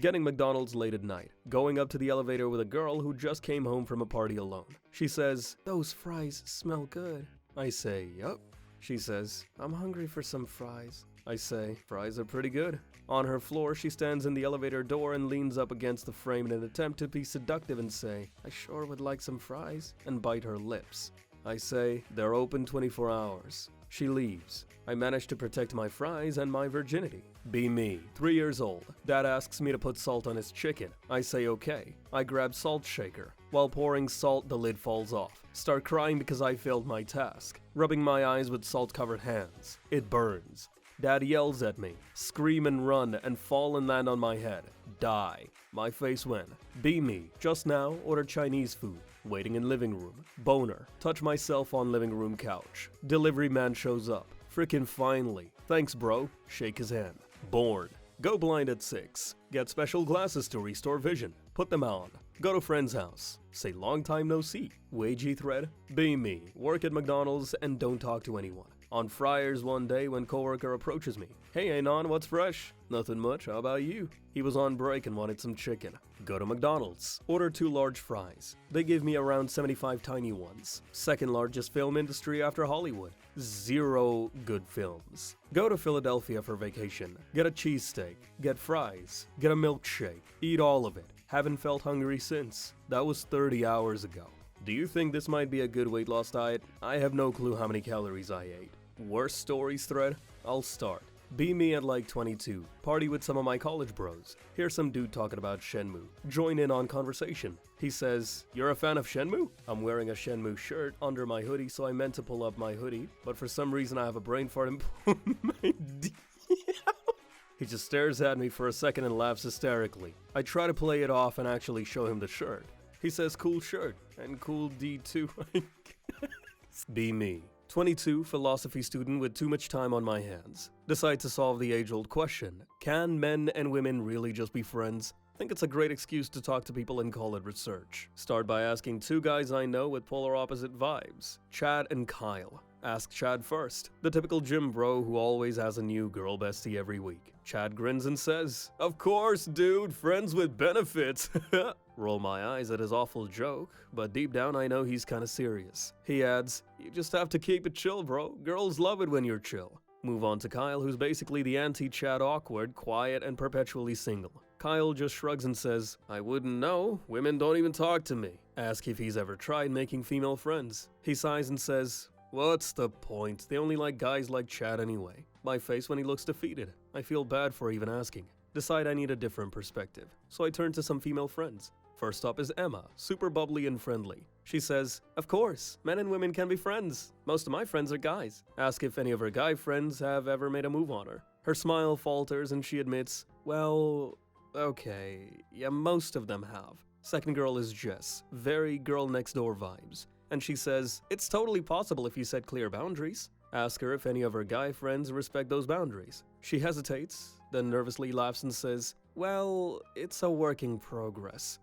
Getting McDonald's late at night. Going up to the elevator with a girl who just came home from a party alone. She says, "Those fries smell good." I say, "Yup." She says, "I'm hungry for some fries." I say, "Fries are pretty good." On her floor, she stands in the elevator door and leans up against the frame in an attempt to be seductive and say, "I sure would like some fries," and bite her lips. I say, "They're open 24 hours. She leaves. I manage to protect my fries and my virginity. Be me, 3 years old. Dad asks me to put salt on his chicken. I say okay. I grab salt shaker. While pouring salt, the lid falls off. Start crying because I failed my task. Rubbing my eyes with salt-covered hands. It burns. Dad yells at me. Scream and run and fall and land on my head. Die. My face went. Be me. Just now, order Chinese food. Waiting in living room. Boner. Touch myself on living room couch. Delivery man shows up. Frickin' finally. Thanks, bro. Shake his hand. Born. Go blind at 6. Get special glasses to restore vision. Put them on. Go to friend's house. Say long time no see. Wagey thread. Be me. Work at McDonald's and don't talk to anyone. On Friars one day when coworker approaches me. "Hey Anon, what's fresh?" "Nothing much, how about you?" He was on break and wanted some chicken. Go to McDonald's. Order 2 large fries. They give me around 75 tiny ones. Second largest film industry after Hollywood. 0 good films. Go to Philadelphia for vacation. Get a cheesesteak. Get fries. Get a milkshake. Eat all of it. Haven't felt hungry since. That was 30 hours ago. Do you think this might be a good weight loss diet? I have no clue how many calories I ate. Worst stories thread? I'll start. Be me at like 22. Party with some of my college bros. Hear some dude talking about Shenmue. Join in on conversation. He says, "You're a fan of Shenmue?" I'm wearing a Shenmue shirt under my hoodie, so I meant to pull up my hoodie, but for some reason I have a brain fart and pull my D out. He just stares at me for a second and laughs hysterically. I try to play it off and actually show him the shirt. He says, "Cool shirt," and cool D too, I guess. Be me. 22, philosophy student with too much time on my hands. Decide to solve the age-old question. Can men and women really just be friends? Think it's a great excuse to talk to people and call it research. Start by asking 2 guys I know with polar opposite vibes. Chad and Kyle. Ask Chad first. The typical gym bro who always has a new girl bestie every week. Chad grins and says, "Of course, dude, friends with benefits." Roll my eyes at his awful joke, but deep down I know he's kinda serious. He adds, "You just have to keep it chill, bro. Girls love it when you're chill." Move on to Kyle, who's basically the anti-Chad, awkward, quiet, and perpetually single. Kyle just shrugs and says, "I wouldn't know. Women don't even talk to me." Ask if he's ever tried making female friends. He sighs and says, "What's the point? They only like guys like Chad anyway." My face when he looks defeated. I feel bad for even asking. Decide I need a different perspective. So I turn to some female friends. First up is Emma, super bubbly and friendly. She says, "Of course, men and women can be friends. Most of my friends are guys." Ask if any of her guy friends have ever made a move on her. Her smile falters and she admits, "Well, okay, yeah, most of them have." Second girl is Jess, very girl next door vibes. And she says, "It's totally possible if you set clear boundaries." Ask her if any of her guy friends respect those boundaries. She hesitates, then nervously laughs and says, "Well, it's a work in progress."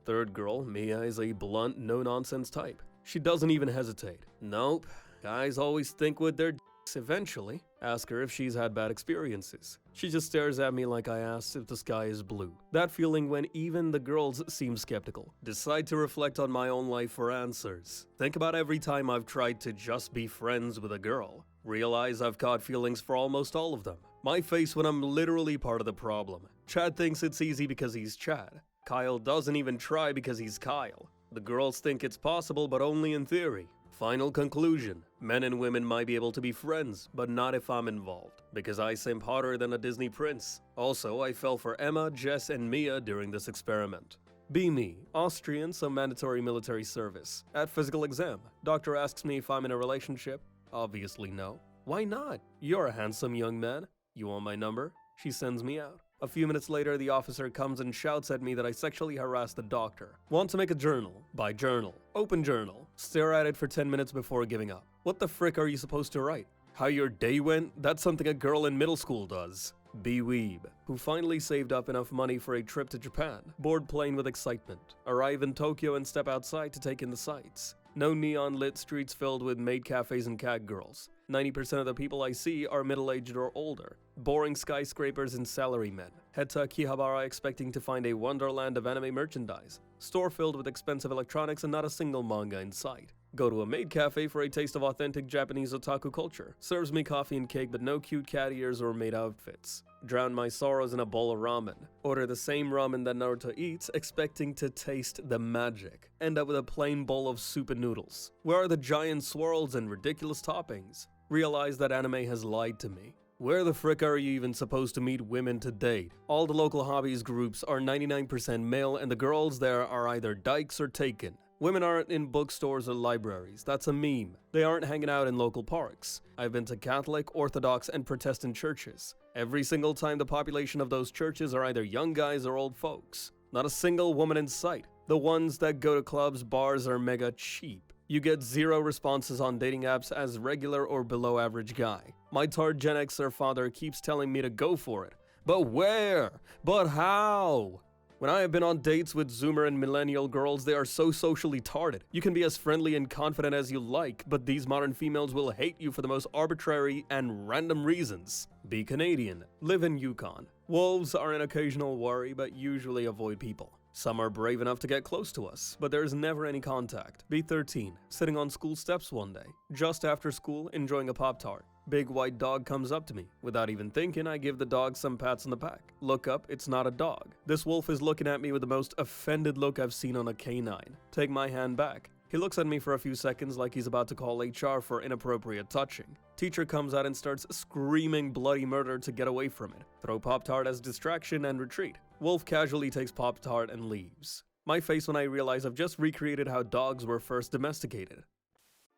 Third girl, Mia, is a blunt, no-nonsense type. She doesn't even hesitate. "Nope, guys always think with their dicks eventually." Ask her if she's had bad experiences. She just stares at me like I asked if the sky is blue. That feeling when even the girls seem skeptical. Decide to reflect on my own life for answers. Think about every time I've tried to just be friends with a girl. Realize I've caught feelings for almost all of them. My face when I'm literally part of the problem. Chad thinks it's easy because he's Chad. Kyle doesn't even try because he's Kyle. The girls think it's possible, but only in theory. Final conclusion. Men and women might be able to be friends, but not if I'm involved, because I simp hotter than a Disney prince. Also, I fell for Emma, Jess, and Mia during this experiment. Be me, Austrian, some mandatory military service. At physical exam, doctor asks me if I'm in a relationship. Obviously no. Why not? You're a handsome young man. You want my number? She sends me out. A few minutes later, the officer comes and shouts at me that I sexually harassed the doctor. Want to make a journal? Buy journal. Open journal. Stare at it for 10 minutes before giving up. What the frick are you supposed to write? How your day went? That's something a girl in middle school does. Be weeb, who finally saved up enough money for a trip to Japan. Board plane with excitement. Arrive in Tokyo and step outside to take in the sights. No neon lit streets filled with maid cafes and cat girls. 90% of the people I see are middle-aged or older. Boring skyscrapers and salarymen. Head to Akihabara expecting to find a wonderland of anime merchandise. Store filled with expensive electronics and not a single manga in sight. Go to a maid cafe for a taste of authentic Japanese otaku culture. Serves me coffee and cake but no cute cat ears or maid outfits. Drown my sorrows in a bowl of ramen. Order the same ramen that Naruto eats, expecting to taste the magic. End up with a plain bowl of soup and noodles. Where are the giant swirls and ridiculous toppings? Realize that anime has lied to me. Where the frick are you even supposed to meet women to date? All the local hobbies groups are 99% male and the girls there are either dykes or taken. Women aren't in bookstores or libraries, that's a meme. They aren't hanging out in local parks. I've been to Catholic, Orthodox, and Protestant churches. Every single time the population of those churches are either young guys or old folks. Not a single woman in sight. The ones that go to clubs, bars are mega cheap. You get 0 responses on dating apps as regular or below average guy. My tart Gen Xer father keeps telling me to go for it. But where? But how? When I have been on dates with Zoomer and Millennial girls, they are so socially tarded. You can be as friendly and confident as you like, but these modern females will hate you for the most arbitrary and random reasons. Be Canadian. Live in Yukon. Wolves are an occasional worry, but usually avoid people. Some are brave enough to get close to us, but there's never any contact. Be 13. Sitting on school steps one day. Just after school, enjoying a Pop-Tart. Big white dog comes up to me. Without even thinking, I give the dog some pats on the back. Look up, it's not a dog. This wolf is looking at me with the most offended look I've seen on a canine. Take my hand back. He looks at me for a few seconds like he's about to call HR for inappropriate touching. Teacher comes out and starts screaming bloody murder to get away from it. Throw Pop-Tart as distraction and retreat. Wolf casually takes Pop-Tart and leaves. My face when I realize I've just recreated how dogs were first domesticated.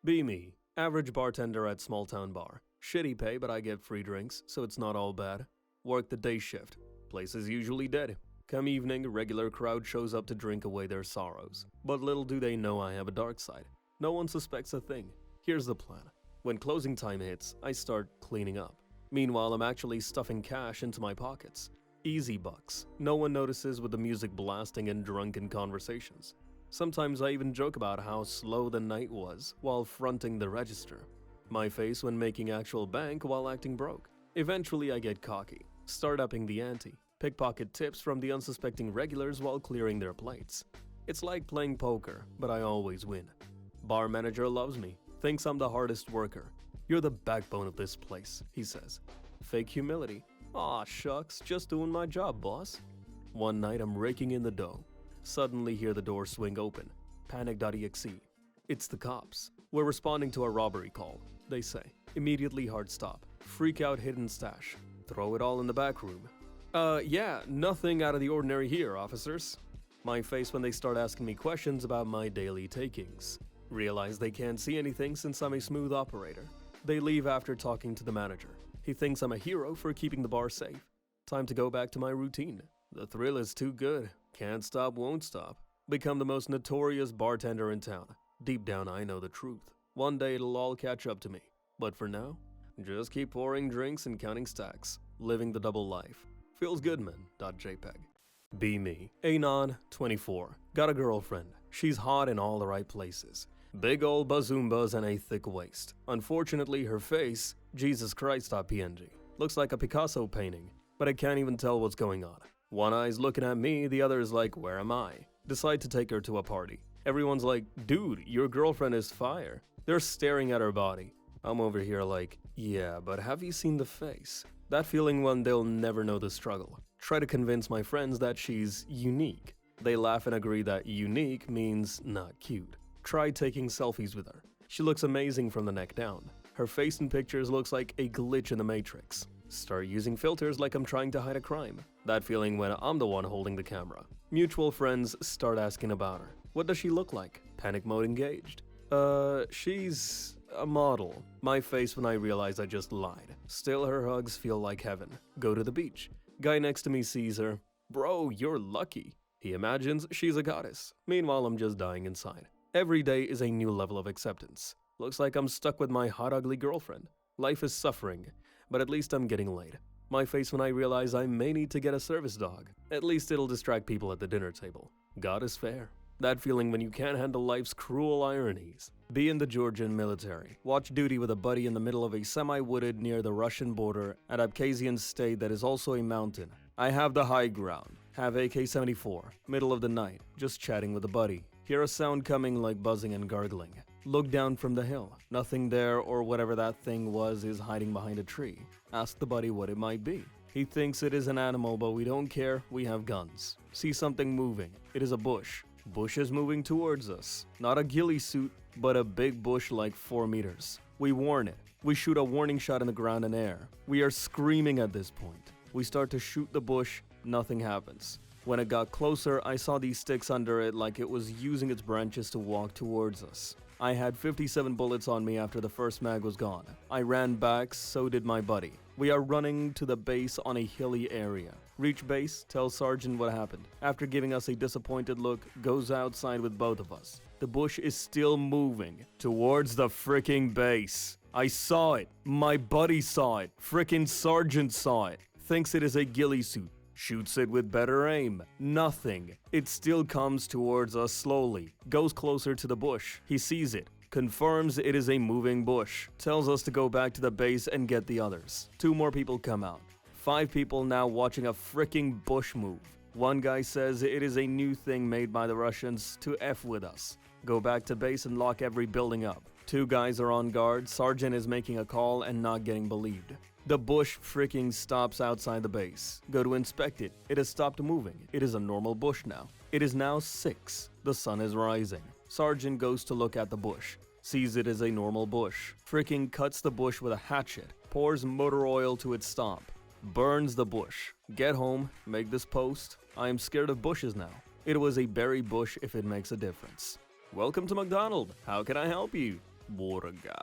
Be me. Average bartender at small town bar. Shitty pay, but I get free drinks, so it's not all bad. Work the day shift. Place is usually dead. Come evening, a regular crowd shows up to drink away their sorrows. But little do they know I have a dark side. No one suspects a thing. Here's the plan. When closing time hits, I start cleaning up. Meanwhile, I'm actually stuffing cash into my pockets. Easy bucks. No one notices with the music blasting and drunken conversations. Sometimes I even joke about how slow the night was while fronting the register. My face when making actual bank while acting broke. Eventually I get cocky, start upping the ante, pickpocket tips from the unsuspecting regulars while clearing their plates. It's like playing poker, but I always win. Bar manager loves me, thinks I'm the hardest worker. You're the backbone of this place, he says. Fake humility. Aw shucks, just doing my job, boss. One night I'm raking in the dough. Suddenly hear the door swing open. Panic.exe. It's the cops. We're responding to a robbery call, they say. Immediately hard stop. Freak out hidden stash. Throw it all in the back room. Yeah, nothing out of the ordinary here, officers. My face when they start asking me questions about my daily takings. Realize they can't see anything since I'm a smooth operator. They leave after talking to the manager. He thinks I'm a hero for keeping the bar safe. Time to go back to my routine. The thrill is too good. Can't stop, won't stop. Become the most notorious bartender in town. Deep down, I know the truth. One day it'll all catch up to me. But for now, just keep pouring drinks and counting stacks. Living the double life. Feels good, man. .jpg. Be me. Anon, 24. Got a girlfriend. She's hot in all the right places. Big old bazoombas and a thick waist. Unfortunately, her face, Jesus Christ.png. Looks like a Picasso painting, but I can't even tell what's going on. One eye's looking at me, the other is like, where am I? Decide to take her to a party. Everyone's like, dude, your girlfriend is fire. They're staring at her body. I'm over here like, yeah, but have you seen the face? That feeling when they'll never know the struggle. Try to convince my friends that she's unique. They laugh and agree that unique means not cute. Try taking selfies with her. She looks amazing from the neck down. Her face in pictures looks like a glitch in the Matrix. Start using filters like I'm trying to hide a crime. That feeling when I'm the one holding the camera. Mutual friends start asking about her. What does she look like? Panic mode engaged. She's a model. My face when I realize I just lied. Still, her hugs feel like heaven. Go to the beach. Guy next to me sees her. Bro, you're lucky. He imagines she's a goddess. Meanwhile, I'm just dying inside. Every day is a new level of acceptance. Looks like I'm stuck with my hot ugly girlfriend. Life is suffering, but at least I'm getting laid. My face when I realize I may need to get a service dog. At least it'll distract people at the dinner table. God is fair. That feeling when you can't handle life's cruel ironies. Be in the Georgian military. Watch duty with a buddy in the middle of a semi-wooded near the Russian border at Abkhazian state that is also a mountain. I have the high ground. Have AK-74. Middle of the night. Just chatting with a buddy. Hear a sound coming like buzzing and gargling. Look down from the hill. Nothing there, or whatever that thing was is hiding behind a tree. Ask the buddy what it might be. He thinks it is an animal, but we don't care. We have guns. See something moving. It is a bush. Bush is moving towards us. Not a ghillie suit, but a big bush like 4 meters. We warn it. We shoot a warning shot in the ground and air. We are screaming at this point. We start to shoot the bush. Nothing happens. When it got closer, I saw these sticks under it like it was using its branches to walk towards us. I had 57 bullets on me after the first mag was gone. I ran back, so did my buddy. We are running to the base on a hilly area. Reach base, tell Sergeant what happened. After giving us a disappointed look, goes outside with both of us. The bush is still moving towards the fricking base. I saw it. My buddy saw it. Frickin' Sergeant saw it. Thinks it is a ghillie suit. Shoots it with better aim. Nothing. It still comes towards us slowly. Goes closer to the bush. He sees it. Confirms it is a moving bush. Tells us to go back to the base and get the others. 2 more people come out. 5 people now watching a fricking bush move. One guy says it is a new thing made by the Russians to F with us. Go back to base and lock every building up. 2 guys are on guard. Sergeant is making a call and not getting believed. The bush freaking stops outside the base. Go to inspect it. It has stopped moving. It is a normal bush now. It is now 6. The sun is rising. Sergeant goes to look at the bush. Sees it as a normal bush. Freaking cuts the bush with a hatchet. Pours motor oil to its stomp. Burns the bush. Get home. Make this post. I am scared of bushes now. It was a berry bush if it makes a difference. Welcome to McDonald's. How can I help you? Burger.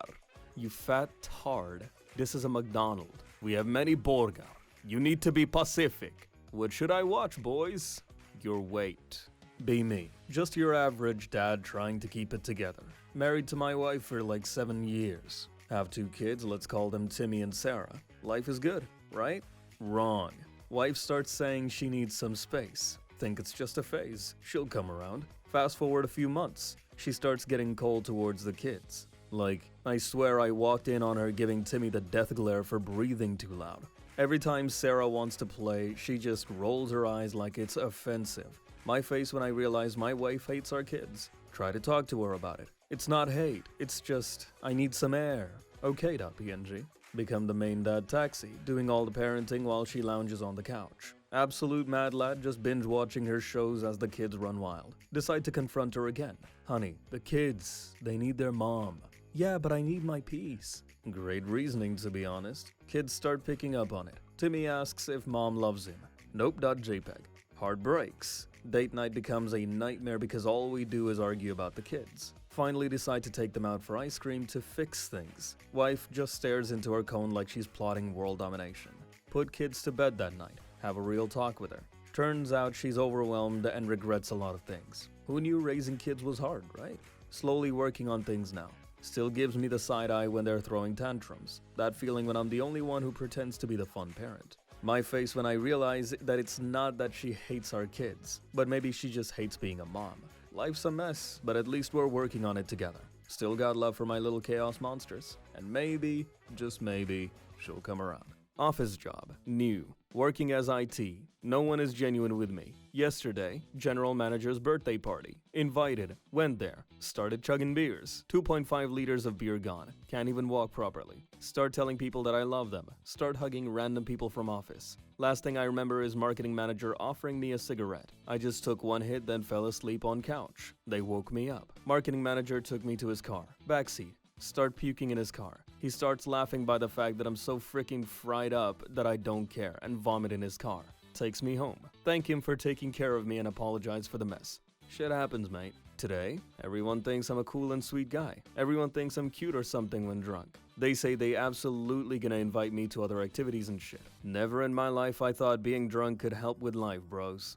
You fat tard. This is a McDonald's. We have many burger. You need to be Pacific. What should I watch, boys? Your weight. Be me. Just your average dad trying to keep it together. Married to my wife for like 7 years. Have 2 kids, let's call them Timmy and Sarah. Life is good, right? Wrong. Wife starts saying she needs some space. Think it's just a phase. She'll come around. Fast forward a few months. She starts getting cold towards the kids. Like, I swear I walked in on her giving Timmy the death glare for breathing too loud. Every time Sarah wants to play, she just rolls her eyes like it's offensive. My face when I realize my wife hates our kids. Try to talk to her about it. It's not hate, it's just, I need some air. Okay.png. Become the main dad taxi, doing all the parenting while she lounges on the couch. Absolute mad lad just binge watching her shows as the kids run wild. Decide to confront her again. Honey, the kids, they need their mom. Yeah, but I need my peace. Great reasoning, to be honest. Kids start picking up on it. Timmy asks if mom loves him. Nope.jpg. Heart breaks. Date night becomes a nightmare because all we do is argue about the kids. Finally decide to take them out for ice cream to fix things. Wife just stares into her cone like she's plotting world domination. Put kids to bed that night. Have a real talk with her. Turns out she's overwhelmed and regrets a lot of things. Who knew raising kids was hard, right? Slowly working on things now. Still gives me the side eye when they're throwing tantrums. That feeling when I'm the only one who pretends to be the fun parent. My face when I realize that it's not that she hates our kids, but maybe she just hates being a mom. Life's a mess, but at least we're working on it together. Still got love for my little chaos monsters. And maybe, just maybe, she'll come around. Office job. New. Working as IT. No one is genuine with me. Yesterday, general manager's birthday party. Invited. Went there. Started chugging beers. 2.5 liters of beer gone. Can't even walk properly. Start telling people that I love them. Start hugging random people from office. Last thing I remember is marketing manager offering me a cigarette. I just took 1 hit, then fell asleep on couch. They woke me up. Marketing manager took me to his car. Backseat. Start puking in his car. He starts laughing by the fact that I'm so freaking fried up that I don't care and vomit in his car. Takes me home. Thank him for taking care of me and apologize for the mess. Shit happens, mate. Today, everyone thinks I'm a cool and sweet guy. Everyone thinks I'm cute or something when drunk. They say they absolutely gonna invite me to other activities and shit. Never in my life I thought being drunk could help with life, bros.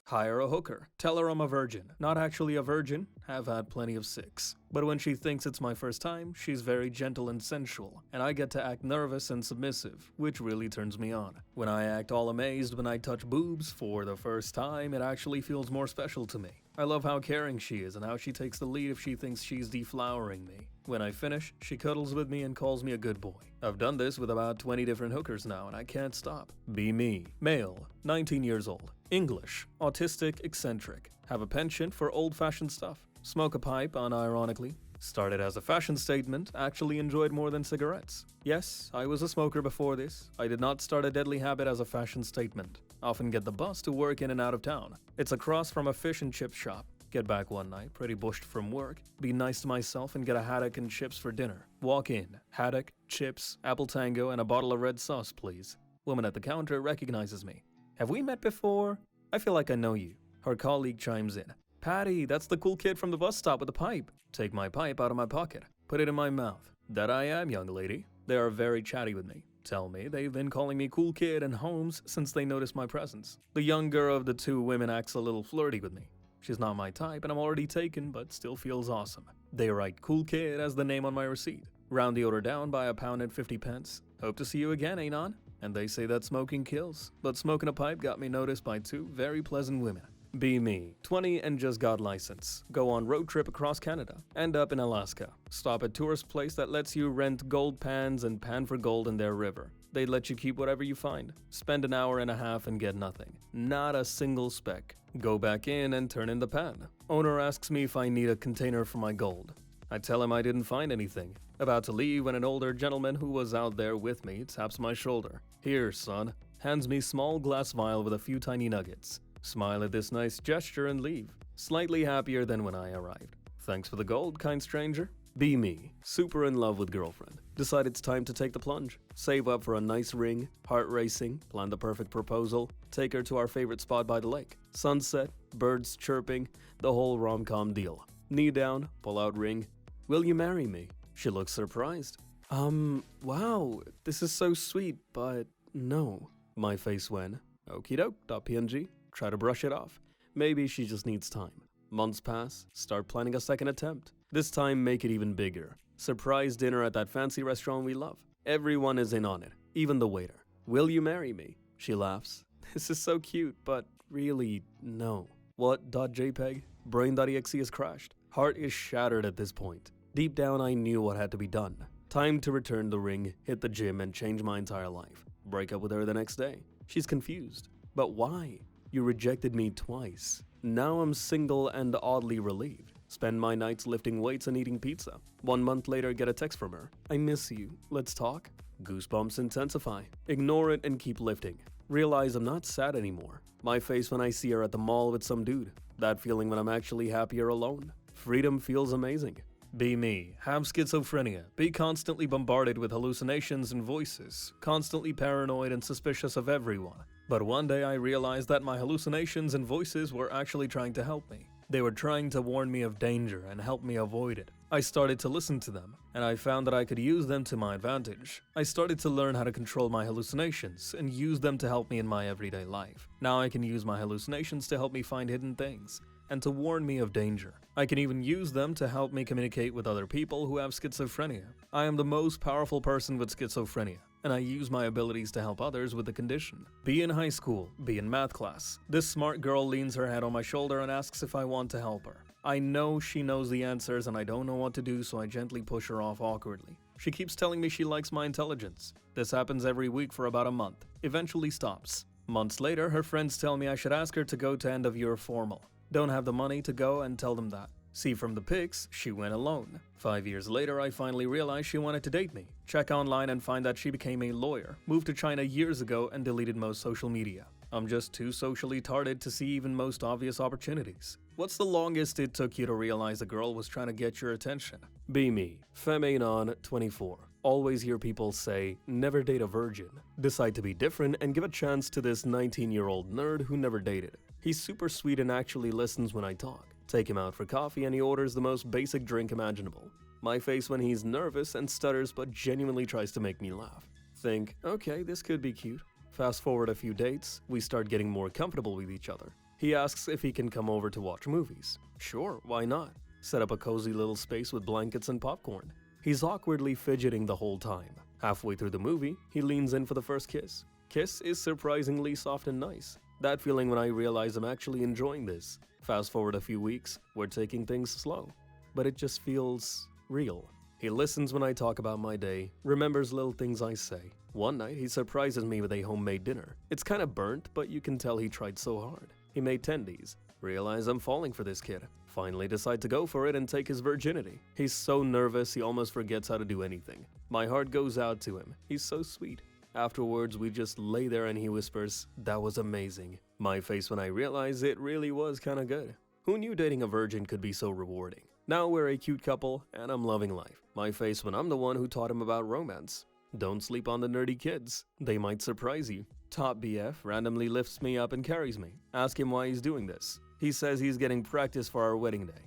Hire a hooker. Tell her I'm a virgin. Not actually a virgin. Have had plenty of sex. But when she thinks it's my first time, she's very gentle and sensual, and I get to act nervous and submissive, which really turns me on. When I act all amazed when I touch boobs for the first time, it actually feels more special to me. I love how caring she is and how she takes the lead if she thinks she's deflowering me. When I finish, she cuddles with me and calls me a good boy. I've done this with about 20 different hookers now and I can't stop. Be me. Male, 19 years old. English, autistic, eccentric. Have a penchant for old-fashioned stuff. Smoke a pipe unironically. Started as a fashion statement, actually enjoyed more than cigarettes. Yes, I was a smoker before this. I did not start a deadly habit as a fashion statement. Often get the bus to work in and out of town. It's across from a fish and chip shop. Get back one night, pretty bushed from work, be nice to myself and get a haddock and chips for dinner. Walk in, haddock, chips, apple tango, and a bottle of red sauce, please. Woman at the counter recognizes me. Have we met before? I feel like I know you. Her colleague chimes in. Patty, that's the cool kid from the bus stop with the pipe. Take my pipe out of my pocket. Put it in my mouth. That I am, young lady. They are very chatty with me. Tell me they've been calling me cool kid and Holmes since they noticed my presence. The younger of the two women acts a little flirty with me. She's not my type and I'm already taken, but still feels awesome. They write cool kid as the name on my receipt. Round the order down by £1.50. Hope to see you again, Anon. And they say that smoking kills, but smoking a pipe got me noticed by two very pleasant women. Be me, 20 and just got license. Go on road trip across Canada. End up in Alaska. Stop at tourist place that lets you rent gold pans and pan for gold in their river. They let you keep whatever you find. Spend an hour and a half and get nothing. Not a single speck. Go back in and turn in the pan. Owner asks me if I need a container for my gold. I tell him I didn't find anything. About to leave when an older gentleman who was out there with me taps my shoulder. Here, son. Hands me small glass vial with a few tiny nuggets. Smile at this nice gesture and leave. Slightly happier than when I arrived. Thanks for the gold, kind stranger. Be me. Super in love with girlfriend. Decide it's time to take the plunge. Save up for a nice ring. Heart racing. Plan the perfect proposal. Take her to our favorite spot by the lake. Sunset. Birds chirping. The whole rom-com deal. Knee down. Pull out ring. Will you marry me? She looks surprised. Wow. This is so sweet, but no. My face when. Okie doke.png. Try to brush it off. Maybe she just needs time. Months pass, start planning a second attempt. This time make it even bigger. Surprise dinner at that fancy restaurant we love. Everyone is in on it, even the waiter. Will you marry me? She laughs. This is so cute, but really, no. What? .jpeg? Brain.exe is crashed. Heart is shattered at this point. Deep down I knew what had to be done. Time to return the ring, hit the gym, and change my entire life. Break up with her the next day. She's confused. But why? You rejected me twice. Now I'm single and oddly relieved. Spend my nights lifting weights and eating pizza. 1 month later, get a text from her. I miss you. Let's talk. Goosebumps intensify. Ignore it and keep lifting. Realize I'm not sad anymore. My face when I see her at the mall with some dude. That feeling when I'm actually happier alone. Freedom feels amazing. Be me. Have schizophrenia. Be constantly bombarded with hallucinations and voices. Constantly paranoid and suspicious of everyone. But one day I realized that my hallucinations and voices were actually trying to help me. They were trying to warn me of danger and help me avoid it. I started to listen to them, and I found that I could use them to my advantage. I started to learn how to control my hallucinations and use them to help me in my everyday life. Now I can use my hallucinations to help me find hidden things and to warn me of danger. I can even use them to help me communicate with other people who have schizophrenia. I am the most powerful person with schizophrenia, and I use my abilities to help others with the condition. Be in high school, be in math class. This smart girl leans her head on my shoulder and asks if I want to help her. I know she knows the answers and I don't know what to do, so I gently push her off awkwardly. She keeps telling me she likes my intelligence. This happens every week for about a month. Eventually stops. Months later, her friends tell me I should ask her to go to end of year formal. Don't have the money to go and tell them that. See from the pics, she went alone. 5 years later, I finally realized she wanted to date me. Check online and find that she became a lawyer, moved to China years ago and deleted most social media. I'm just too socially tarded to see even most obvious opportunities. What's the longest it took you to realize a girl was trying to get your attention? Be me. Femanon, 24. Always hear people say, never date a virgin. Decide to be different and give a chance to this 19-year-old nerd who never dated. He's super sweet and actually listens when I talk. Take him out for coffee and he orders the most basic drink imaginable. My face when he's nervous and stutters but genuinely tries to make me laugh. Think, okay, this could be cute. Fast forward a few dates, we start getting more comfortable with each other. He asks if he can come over to watch movies. Sure, why not? Set up a cozy little space with blankets and popcorn. He's awkwardly fidgeting the whole time. Halfway through the movie, he leans in for the first kiss. Kiss is surprisingly soft and nice. That feeling when I realize I'm actually enjoying this. Fast forward a few weeks, we're taking things slow. But it just feels real. He listens when I talk about my day, remembers little things I say. One night, he surprises me with a homemade dinner. It's kinda burnt, but you can tell he tried so hard. He made tendies. Realize I'm falling for this kid. Finally decide to go for it and take his virginity. He's so nervous he almost forgets how to do anything. My heart goes out to him. He's so sweet. Afterwards, we just lay there and he whispers, "That was amazing." My face when I realize it really was kinda good. Who knew dating a virgin could be so rewarding? Now we're a cute couple, and I'm loving life. My face when I'm the one who taught him about romance. Don't sleep on the nerdy kids. They might surprise you. Top BF randomly lifts me up and carries me. Ask him why he's doing this. He says he's getting practice for our wedding day.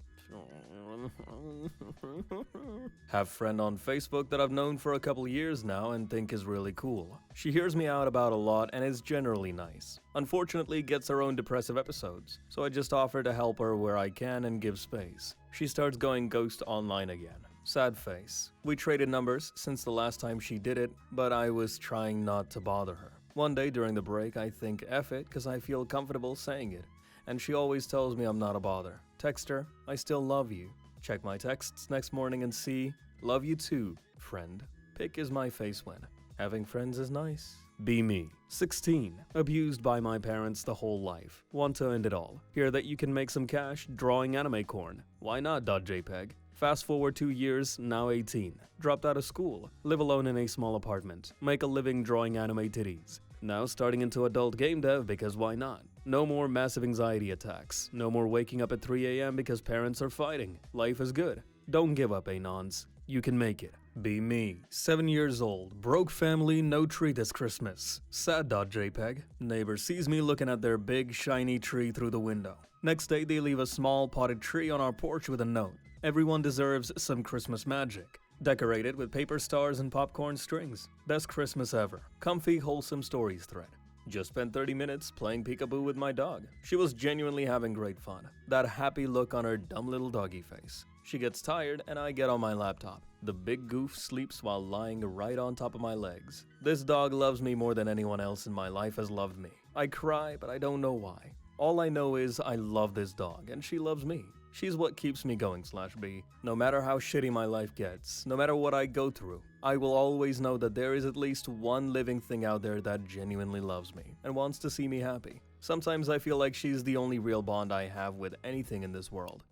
Have friend on Facebook that I've known for a couple years now and think is really cool. She hears me out about a lot and is generally nice. Unfortunately gets her own depressive episodes, so I just offer to help her where I can and give space. She starts going ghost online again. Sad face. We traded numbers since the last time she did it, but I was trying not to bother her. One day during the break I think F it cause I feel comfortable saying it, and she always tells me I'm not a bother. Text her, I still love you. Check my texts next morning and see, love you too, friend. Pick is my face when. Having friends is nice. Be me. 16. Abused by my parents the whole life. Want to end it all. Hear that you can make some cash drawing anime corn. Why not .jpg? Fast forward 2 years, now 18. Dropped out of school. Live alone in a small apartment. Make a living drawing anime titties. Now starting into adult game dev because why not? No more massive anxiety attacks. No more waking up at 3 a.m. because parents are fighting. Life is good. Don't give up, Anons. You can make it. Be me. 7 years old. Broke family, no tree this Christmas. Sad.jpg. Neighbor sees me looking at their big, shiny tree through the window. Next day, they leave a small potted tree on our porch with a note. Everyone deserves some Christmas magic. Decorated with paper stars and popcorn strings. Best Christmas ever. Comfy, wholesome stories thread. Just spent 30 minutes playing peekaboo with my dog. She was genuinely having great fun. That happy look on her dumb little doggy face. She gets tired and I get on my laptop. The big goof sleeps while lying right on top of my legs. This dog loves me more than anyone else in my life has loved me. I cry, but I don't know why. All I know is I love this dog and she loves me. She's what keeps me going /B. No matter how shitty my life gets, no matter what I go through, I will always know that there is at least one living thing out there that genuinely loves me and wants to see me happy. Sometimes I feel like she's the only real bond I have with anything in this world.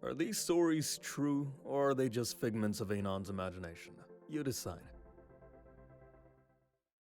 Are these stories true, or are they just figments of Anon's imagination? You decide.